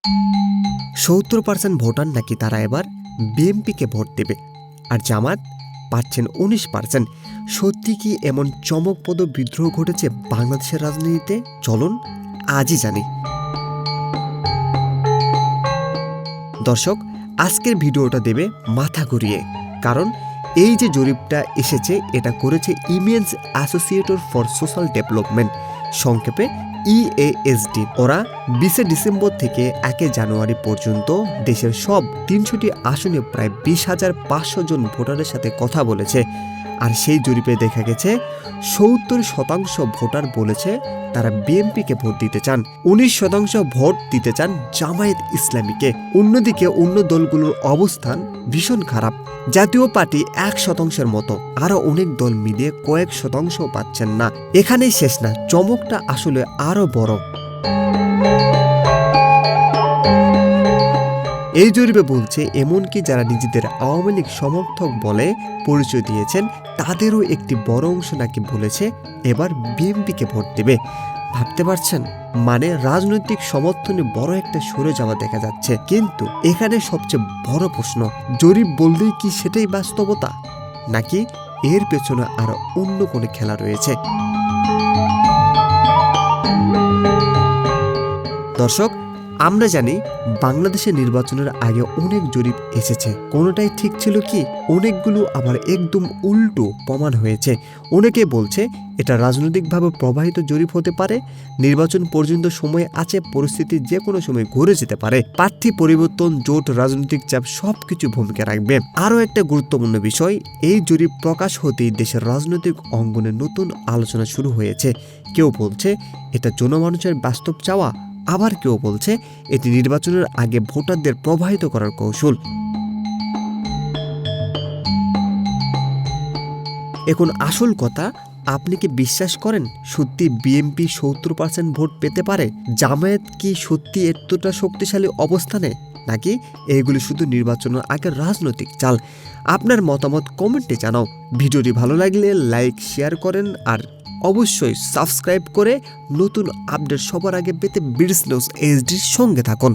70% voter নাকি তারা এবার বিএনপিকে ভোট দেবে, আর জামাত পাচ্ছেন 19%। সত্যি কি এমন চমকপ্রদ বিদ্রোহ ঘটেছে বাংলাদেশের রাজনীতিতে? চলুন আজই জানি। দর্শক, আজকের ভিডিওটা দেবে মাথা ঘুরিয়ে, কারণ এই যে জরিপটা এসেছে এটা করেছে ইমেন্স অ্যাসোসিয়েটর ফর সোশ্যাল ডেভেলপমেন্ট, সংক্ষেপে EASD। ওরা 20 ডিসেম্বর থেকে 1 জানুয়ারি পর্যন্ত দেশের সব 300টি আসনে প্রায় 20,500 জন ভোটারের সাথে কথা বলেছে। আর সেই জরিপে দেখা গেছে 70% ভোটার বলেছে তারা বিএনপিকে ভোট দিতে চান, 19% ভোট দিতে চান জামায়াত ইসলামীকে। অন্যদিকে অন্য দলগুলোর অবস্থান ভীষণ খারাপ। জাতীয় পার্টি 1% মতো, আরো অনেক দল মিলিয়ে কয়েক শতাংশ পাচ্ছেন না। এখানেই শেষ না, চমকটা আসলে আরো বড়। এই জরিপে বলছে এমনকি যারা নিজেদের আওয়ামী লীগ সমর্থক বলে পরিচয় দিয়েছেন তাদেরও একটি বড় অংশ নাকি বলেছে এবার বিএনপিকে ভোট দেবে। ভাবতে পারছেন? মানে রাজনৈতিক সমর্থনে বড় একটা সরে যাওয়া দেখা যাচ্ছে। কিন্তু এখানে সবচেয়ে বড় প্রশ্ন, জরিপ বললেই কি সেটাই বাস্তবতা, নাকি এর পেছনে আরো অন্য কোনো খেলা রয়েছে? দর্শক, আমরা জানি বাংলাদেশের নির্বাচনের আগে অনেক জরিপ এসেছে, কোনোটাই ঠিক ছিল কি, অনেকগুলো আবার একদম উল্টো প্রমাণ হয়েছে। অনেকে বলছে এটা রাজনৈতিকভাবে প্রবাহিত জরিপ হতে পারে, নির্বাচন পর্যন্ত সময় আছে, পরিস্থিতি যে কোনো সময় ঘুরে যেতে পারে, প্রার্থী পরিবর্তন, জোট, রাজনৈতিক চাপ সবকিছু ভূমিকা রাখবে। আরও একটা গুরুত্বপূর্ণ বিষয়, এই জরিপ প্রকাশ হতেই দেশের রাজনৈতিক অঙ্গনে নতুন আলোচনা শুরু হয়েছে। কেউ বলছে এটা জনমানুষের বাস্তব চাওয়া, আবার কেউ বলছে এটি নির্বাচনের আগে ভোটারদের প্রভাবিত করার কৌশল। এখন আসল কথা, আপনি কি বিশ্বাস করেন সত্যি বিএনপি 70% ভোট পেতে পারে? জামায়াত কি সত্যি এতটা শক্তিশালী অবস্থানে, নাকি এগুলি শুধু নির্বাচনের আগের রাজনৈতিক চাল? আপনার মতামত কমেন্টে জানাও। ভিডিওটি ভালো লাগলে লাইক, শেয়ার করেন, আর অবশ্যই সাবস্ক্রাইব করে নতুন আপডেট সবার আগে পেতে বিডস নিউজ এইচডির সঙ্গে থাকুন।